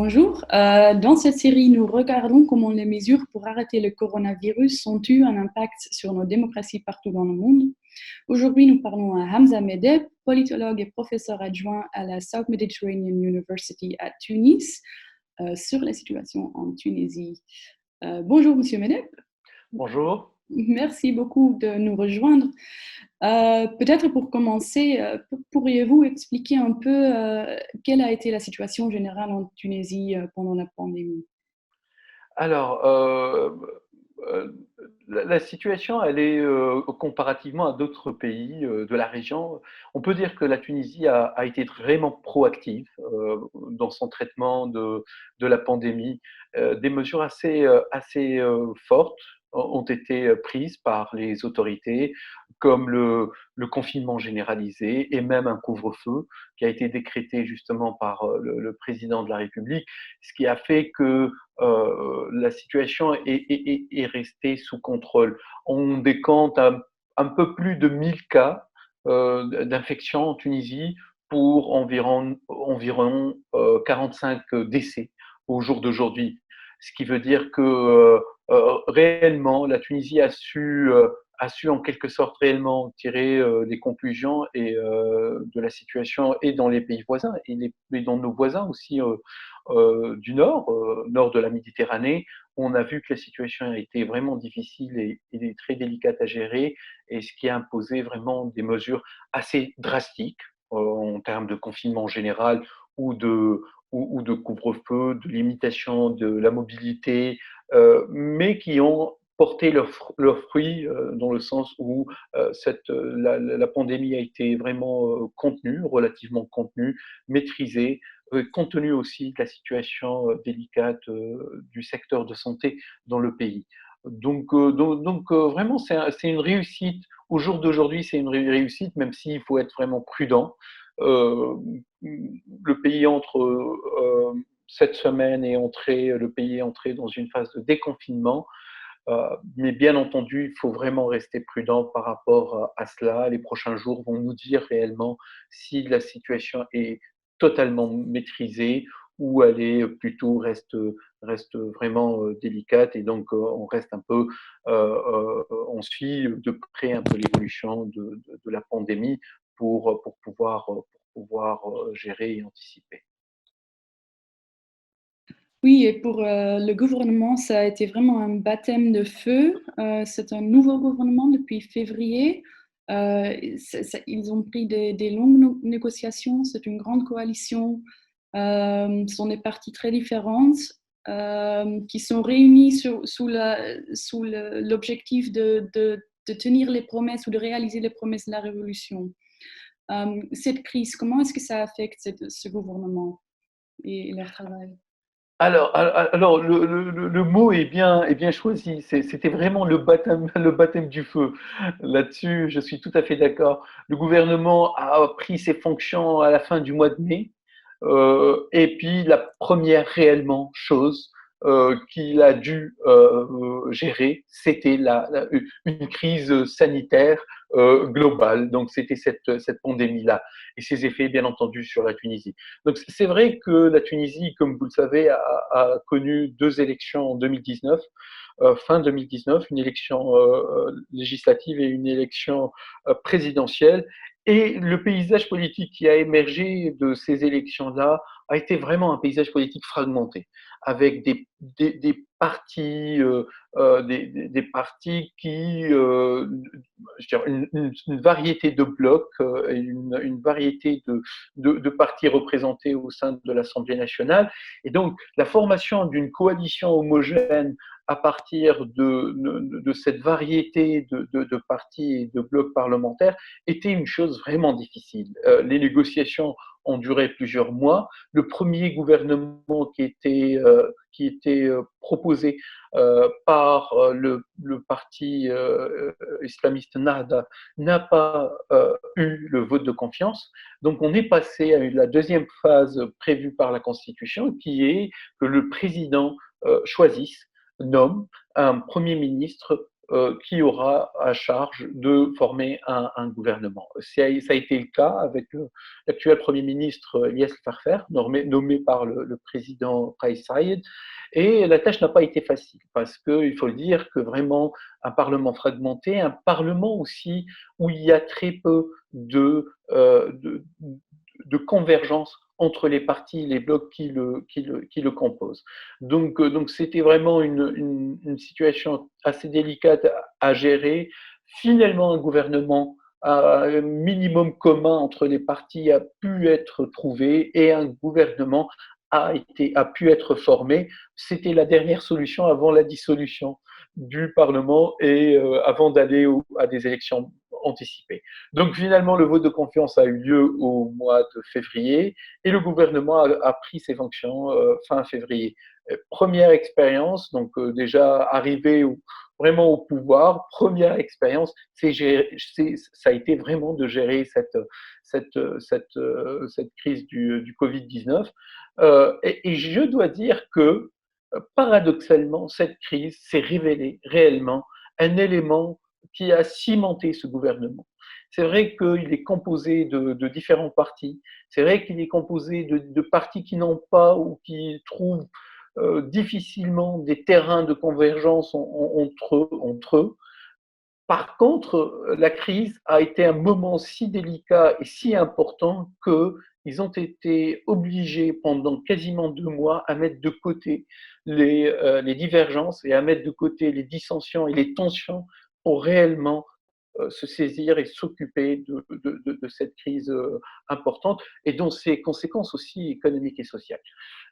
Bonjour. Dans cette série, nous regardons comment les mesures pour arrêter le coronavirus ont eu un impact sur nos démocraties partout dans le monde. Aujourd'hui, nous parlons à Hamza Medeb, politologue et professeur adjoint à la South Mediterranean University à Tunis, sur la situation en Tunisie. Bonjour, Monsieur Medeb. Bonjour. Merci beaucoup de nous rejoindre. Peut-être pour commencer, pourriez-vous expliquer un peu quelle a été la situation générale en Tunisie pendant la pandémie? Alors, heu, la situation, elle est, comparativement à d'autres pays, de la région, on peut dire que la Tunisie a été vraiment proactive, dans son traitement de la pandémie. Des mesures assez fortes ont été prises par les autorités, comme le confinement généralisé et même un couvre-feu qui a été décrété justement par, le président de la République, ce qui a fait que la situation est restée sous contrôle. On décompte un peu plus de 1000 cas d'infection en Tunisie pour environ 45 décès au jour d'aujourd'hui. Ce qui veut dire que réellement, la Tunisie a su en quelque sorte réellement tirer des conclusions de la situation et dans les pays voisins et dans nos voisins aussi du nord, nord de la Méditerranée, où on a vu que la situation a été vraiment difficile et très délicate à gérer, et ce qui a imposé vraiment des mesures assez drastiques en termes de confinement général ou ou de couvre-feu, de limitation de la mobilité, mais qui ont porté leurs fruits dans le sens où la pandémie a été vraiment contenue, relativement contenue, maîtrisée, compte tenu aussi de la situation délicate du secteur de santé dans le pays. Vraiment, c'est une réussite. Au jour d'aujourd'hui, c'est une réussite, même s'il faut être vraiment prudent. Euh, le pays entre cette semaine le pays est entré dans une phase de déconfinement. Mais bien entendu, il faut vraiment rester prudent par rapport à cela. Les prochains jours vont nous dire réellement si la situation est totalement maîtrisée ou elle est plutôt reste vraiment délicate, et donc on reste un peu, on suit de près un peu l'évolution de la pandémie pour pouvoir gérer et anticiper. Oui, et pour le gouvernement, ça a été vraiment un baptême de feu. C'est un nouveau gouvernement depuis février. Ils ont pris des longues négociations. C'est une grande coalition. Ce sont des partis très différentes qui sont réunis sous l'objectif de tenir les promesses ou de réaliser les promesses de la révolution. Cette crise, comment est-ce que ça affecte ce gouvernement et leur travail? Alors le mot est bien choisi. C'était vraiment le baptême du feu. Là-dessus, je suis tout à fait d'accord. Le gouvernement a pris ses fonctions à la fin du mois de mai. Et puis la première réellement chose qu'il a dû gérer, c'était une crise sanitaire globale. Donc c'était cette pandémie-là et ses effets, bien entendu, sur la Tunisie. Donc c'est vrai que la Tunisie, comme vous le savez, a connu deux élections en 2019, fin 2019, une élection législative et une élection présidentielle. Et le paysage politique qui a émergé de ces élections-là a été vraiment un paysage politique fragmenté, avec des partis, des partis qui, je dirais, une variété de blocs et une variété de partis représentés au sein de l'Assemblée nationale. Et donc, la formation d'une coalition homogène à partir de cette variété de partis et de blocs parlementaires était une chose vraiment difficile. Les négociations ont duré plusieurs mois. Le premier gouvernement qui était proposé par le parti islamiste Nahda n'a pas eu le vote de confiance. Donc on est passé à la deuxième phase prévue par la Constitution, qui est que le président choisisse, nomme un premier ministre qui aura à charge de former un gouvernement. Ça a été le cas avec l'actuel Premier ministre Elias Farfer, nommé par le président Kais Saied, et la tâche n'a pas été facile, parce qu'il faut le dire que vraiment un Parlement fragmenté, un Parlement aussi où il y a très peu de convergence entre les partis, les blocs qui le composent. Donc c'était vraiment une situation assez délicate à gérer. Finalement, un gouvernement un minimum commun entre les partis a pu être trouvé et un gouvernement a pu être formé. C'était la dernière solution avant la dissolution du Parlement et avant d'aller à des élections anticipées. Donc finalement, le vote de confiance a eu lieu au mois de février et le gouvernement a pris ses fonctions fin février. Première expérience, donc déjà arrivé vraiment au pouvoir, première expérience, ça a été vraiment de gérer cette crise du Covid-19. Et je dois dire que, paradoxalement, cette crise s'est révélée réellement un élément qui a cimenté ce gouvernement. C'est vrai qu'il est composé de différents partis, c'est vrai qu'il est composé de partis qui n'ont pas ou qui trouvent difficilement des terrains de convergence entre eux. Par contre, la crise a été un moment si délicat et si important qu'ils ont été obligés pendant quasiment 2 mois à mettre de côté les divergences et à mettre de côté les dissensions et les tensions pour réellement se saisir et s'occuper de cette crise importante et dont ses conséquences aussi économiques et sociales.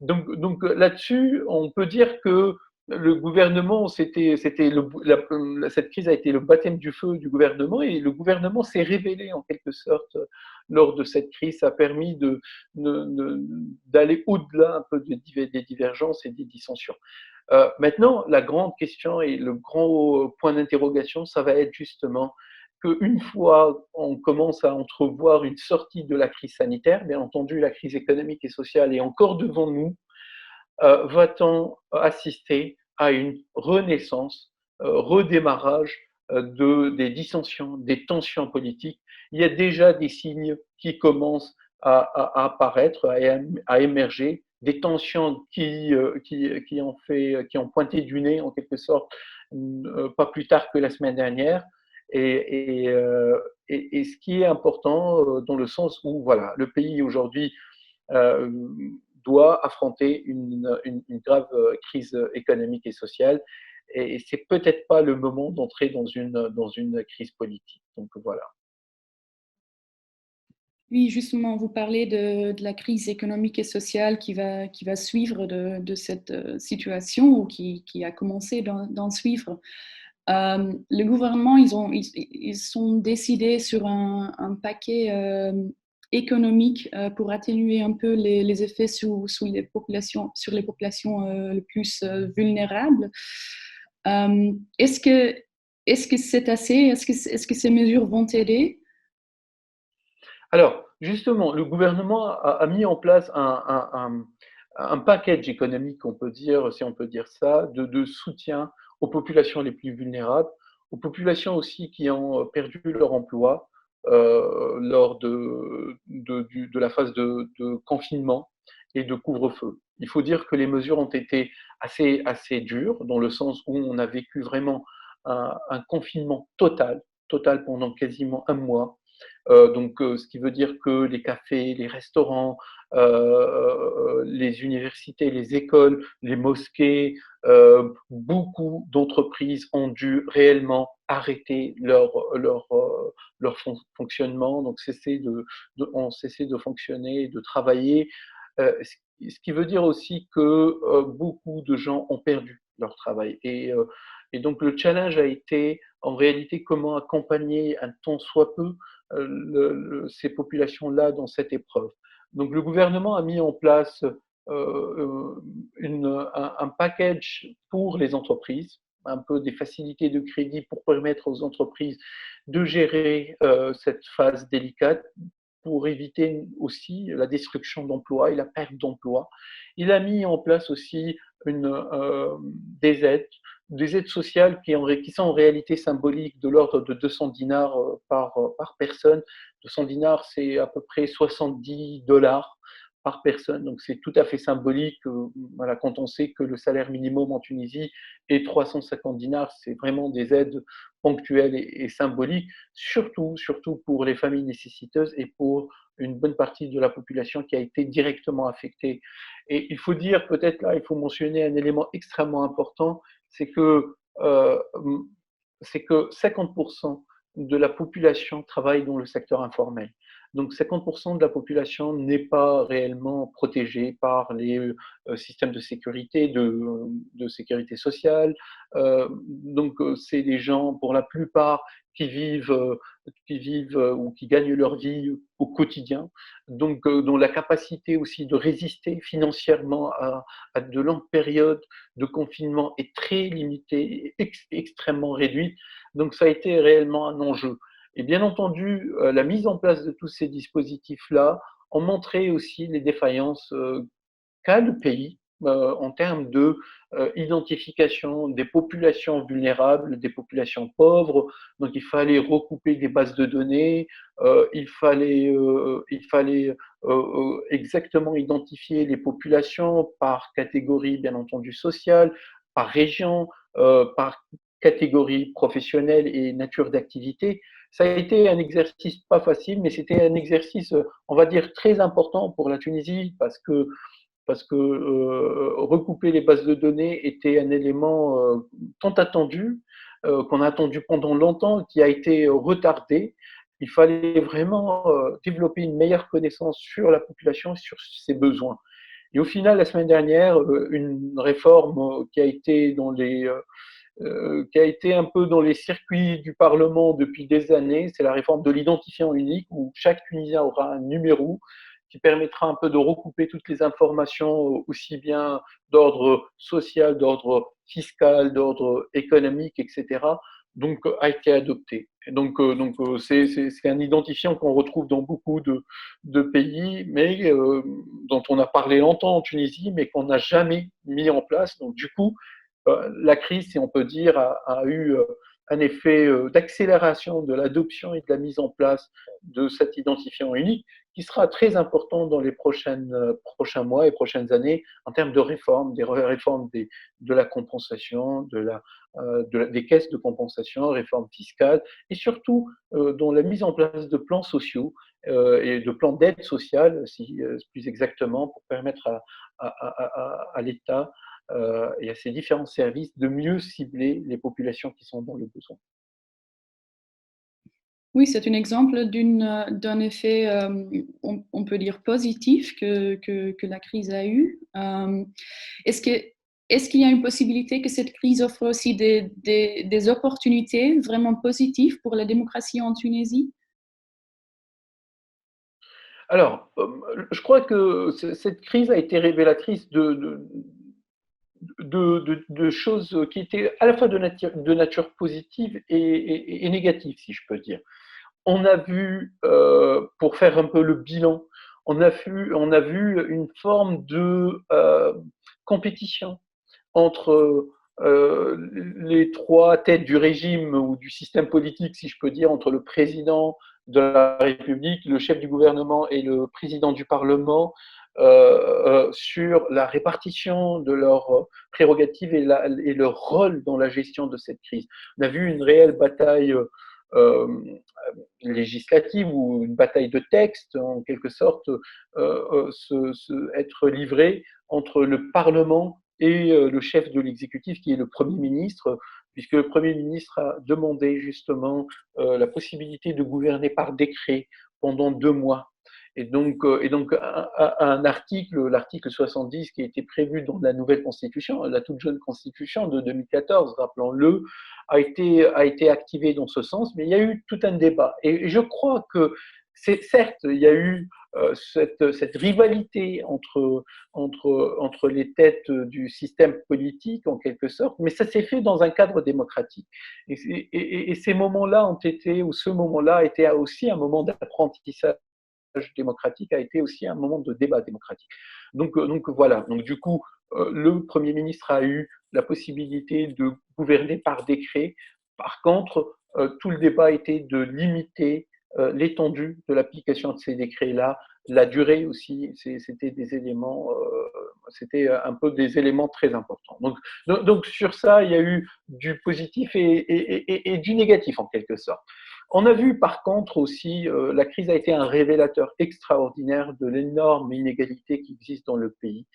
Donc là-dessus, on peut dire que le gouvernement, cette crise a été le baptême du feu du gouvernement et le gouvernement s'est révélé en quelque sorte lors de cette crise. Ça a permis d'aller au-delà un peu des divergences et des dissensions. Maintenant, la grande question et le grand point d'interrogation, ça va être justement qu'une fois on commence à entrevoir une sortie de la crise sanitaire, bien entendu, la crise économique et sociale est encore devant nous, va-t-on assister à une renaissance, redémarrage des dissensions, des tensions politiques? Il y a déjà des signes qui commencent à apparaître, à émerger, des tensions qui ont pointé du nez en quelque sorte, pas plus tard que la semaine dernière. Et ce qui est important dans le sens où voilà, le pays aujourd'hui euh, doit affronter une grave crise économique et sociale. Et c'est peut-être pas le moment d'entrer dans une crise politique. Donc voilà. Oui, justement, vous parlez de la crise économique et sociale qui va suivre de cette situation ou qui a commencé d'en suivre. Le gouvernement, ils sont décidés sur un paquet économique pour atténuer un peu les effets sur les populations les plus vulnérables. Est-ce que c'est assez? Est-ce que ces mesures vont aider? Alors, justement, le gouvernement a mis en place un package économique, on peut dire, si on peut dire ça, de soutien aux populations les plus vulnérables, aux populations aussi qui ont perdu leur emploi lors de la phase de confinement et de couvre-feu. Il faut dire que les mesures ont été assez dures, dans le sens où on a vécu vraiment un confinement total pendant quasiment un mois. Ce qui veut dire que les cafés, les restaurants, les universités, les écoles, les mosquées, beaucoup d'entreprises ont dû réellement arrêter leur fonctionnement, donc ont cessé de fonctionner et de travailler. Ce qui veut dire aussi que beaucoup de gens ont perdu leur travail. Et donc le challenge a été en réalité comment accompagner un tant soit peu ces populations-là dans cette épreuve. Donc le gouvernement a mis en place un package pour les entreprises, un peu des facilités de crédit pour permettre aux entreprises de gérer cette phase délicate, pour éviter aussi la destruction d'emplois et la perte d'emplois. Il a mis en place aussi des aides des aides sociales qui sont en réalité symboliques de l'ordre de 200 dinars par personne. 200 dinars, c'est à peu près 70 dollars par personne, donc c'est tout à fait symbolique. Voilà, quand on sait que le salaire minimum en Tunisie est 350 dinars, c'est vraiment des aides ponctuelles et symboliques, surtout pour les familles nécessiteuses et pour une bonne partie de la population qui a été directement affectée. Et il faut dire, peut-être là, il faut mentionner un élément extrêmement important, c'est que, euh, c'est que 50% de la population travaille dans le secteur informel. Donc 50% de la population n'est pas réellement protégée par les systèmes de sécurité, de sécurité sociale. Donc c'est des gens, pour la plupart, qui vivent ou qui gagnent leur vie au quotidien, donc dont la capacité aussi de résister financièrement à de longues périodes de confinement est très limitée, extrêmement réduite. Donc ça a été réellement un enjeu. Et bien entendu, la mise en place de tous ces dispositifs-là ont montré aussi les défaillances qu'a le pays en termes de identification des populations vulnérables, des populations pauvres. Donc il fallait recouper des bases de données, il fallait exactement identifier les populations par catégorie, bien entendu, sociale, par région, par catégorie professionnelle et nature d'activité. Ça a été un exercice pas facile, mais c'était un exercice, on va dire, très important pour la Tunisie parce que recouper les bases de données était un élément tant attendu, qu'on a attendu pendant longtemps, qui a été retardé. Il fallait vraiment développer une meilleure connaissance sur la population, sur ses besoins. Et au final, la semaine dernière, une réforme qui a été un peu dans les circuits du Parlement depuis des années, c'est la réforme de l'identifiant unique, où chaque Tunisien aura un numéro qui permettra un peu de recouper toutes les informations, aussi bien d'ordre social, d'ordre fiscal, d'ordre économique, etc. Donc, a été adopté. Et donc c'est un identifiant qu'on retrouve dans beaucoup de pays, mais dont on a parlé longtemps en Tunisie, mais qu'on n'a jamais mis en place. Donc, du coup, la crise, si on peut dire, a eu un effet d'accélération de l'adoption et de la mise en place de cet identifiant unique qui sera très important dans les prochains mois et prochaines années en termes de réformes, des réformes de la compensation, des caisses de compensation, réformes fiscales et surtout dans la mise en place de plans sociaux et de plans d'aide sociale, plus exactement, pour permettre à l'État et à ces différents services de mieux cibler les populations qui sont dans le besoin. Oui, c'est un exemple d'un effet, on peut dire positif que la crise a eu. Est-ce que, est-ce qu'il y a une possibilité que cette crise offre aussi des opportunités vraiment positives pour la démocratie en Tunisie? Alors, je crois que cette crise a été révélatrice de choses qui étaient à la fois de nature positive et négative, si je peux dire. On a vu, pour faire un peu le bilan, on a vu une forme de compétition entre les trois têtes du régime ou du système politique, si je peux dire, entre le président de la République, le chef du gouvernement et le président du Parlement, sur la répartition de leurs prérogatives et leur rôle dans la gestion de cette crise. On a vu une réelle bataille euh, législative ou une bataille de texte, en quelque sorte, être livrée entre le Parlement et le chef de l'exécutif, qui est le Premier ministre, puisque le Premier ministre a demandé justement la possibilité de gouverner par décret pendant 2 mois. Et donc un article, l'article 70, qui a été prévu dans la nouvelle constitution, la toute jeune constitution de 2014, rappelons-le, a été activé dans ce sens, mais il y a eu tout un débat. Et je crois que certes, il y a eu cette rivalité entre les têtes du système politique, en quelque sorte, mais ça s'est fait dans un cadre démocratique. Et ces moments-là ont été, ou ce moment-là a été aussi un moment d'apprentissage démocratique, a été aussi un moment de débat démocratique. Donc voilà. Donc du coup, le Premier ministre a eu la possibilité de gouverner par décret. Par contre, tout le débat était de limiter l'étendue de l'application de ces décrets-là, la durée aussi, c'était des éléments, c'était un peu des éléments très importants. Donc sur ça, il y a eu du positif et du négatif en quelque sorte. On a vu par contre aussi, la crise a été un révélateur extraordinaire de l'énorme inégalité qui existe dans le pays.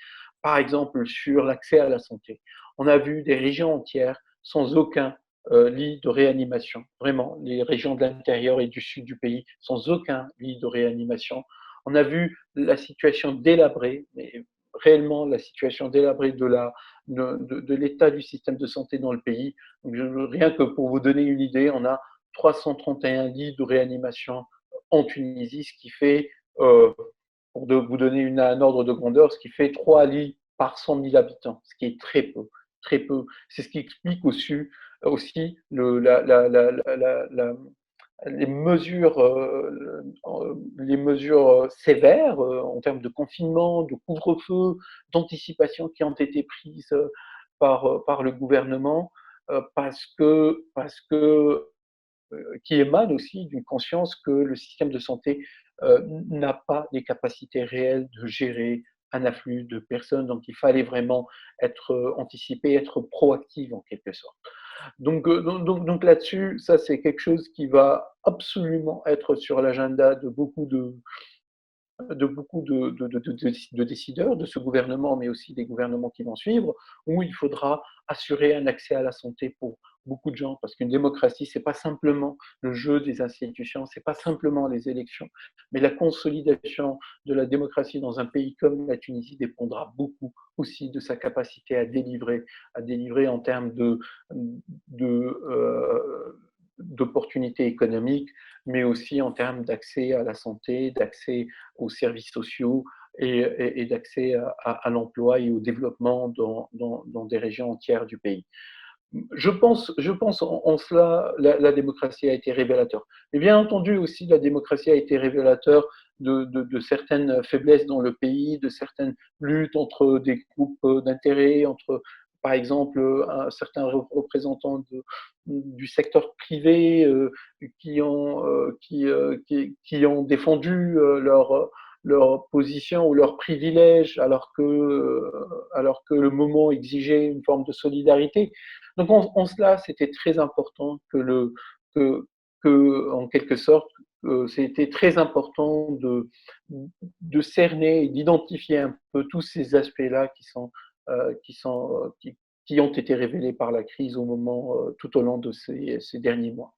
Par exemple, sur l'accès à la santé. On a vu des régions entières sans aucun lit de réanimation. Vraiment, les régions de l'intérieur et du sud du pays sans aucun lit de réanimation. On a vu la situation délabrée, mais réellement la situation délabrée de l'état du système de santé dans le pays. Donc, rien que pour vous donner une idée, on a 331 lits de réanimation en Tunisie, ce qui fait, pour vous donner un ordre de grandeur, ce qui fait 3 lits par 100 000 habitants, ce qui est très peu. Très peu. C'est ce qui explique aussi les mesures sévères en termes de confinement, de couvre-feu, d'anticipation qui ont été prises par le gouvernement, parce que qui émane aussi d'une conscience que le système de santé n'a pas les capacités réelles de gérer un afflux de personnes. Donc il fallait vraiment être anticipé, être proactif en quelque sorte. Donc là-dessus, ça c'est quelque chose qui va absolument être sur l'agenda de décideurs, de ce gouvernement, mais aussi des gouvernements qui vont suivre, où il faudra assurer un accès à la santé pour beaucoup de gens, parce qu'une démocratie, c'est pas simplement le jeu des institutions, c'est pas simplement les élections, mais la consolidation de la démocratie dans un pays comme la Tunisie dépendra beaucoup aussi de sa capacité à délivrer en termes de d'opportunités économiques, mais aussi en termes d'accès à la santé, d'accès aux services sociaux et d'accès à l'emploi et au développement dans des régions entières du pays. Je pense en cela, la démocratie a été révélateur. Et bien entendu aussi, la démocratie a été révélateur de certaines faiblesses dans le pays, de certaines luttes entre des groupes d'intérêt, entre, par exemple, certains représentants du secteur privé qui ont défendu leur position ou leurs privilèges alors que le moment exigeait une forme de solidarité. Donc en cela, c'était très important que, en quelque sorte, c'était très important de cerner et d'identifier un peu tous ces aspects-là qui ont été révélés par la crise tout au long de ces derniers mois.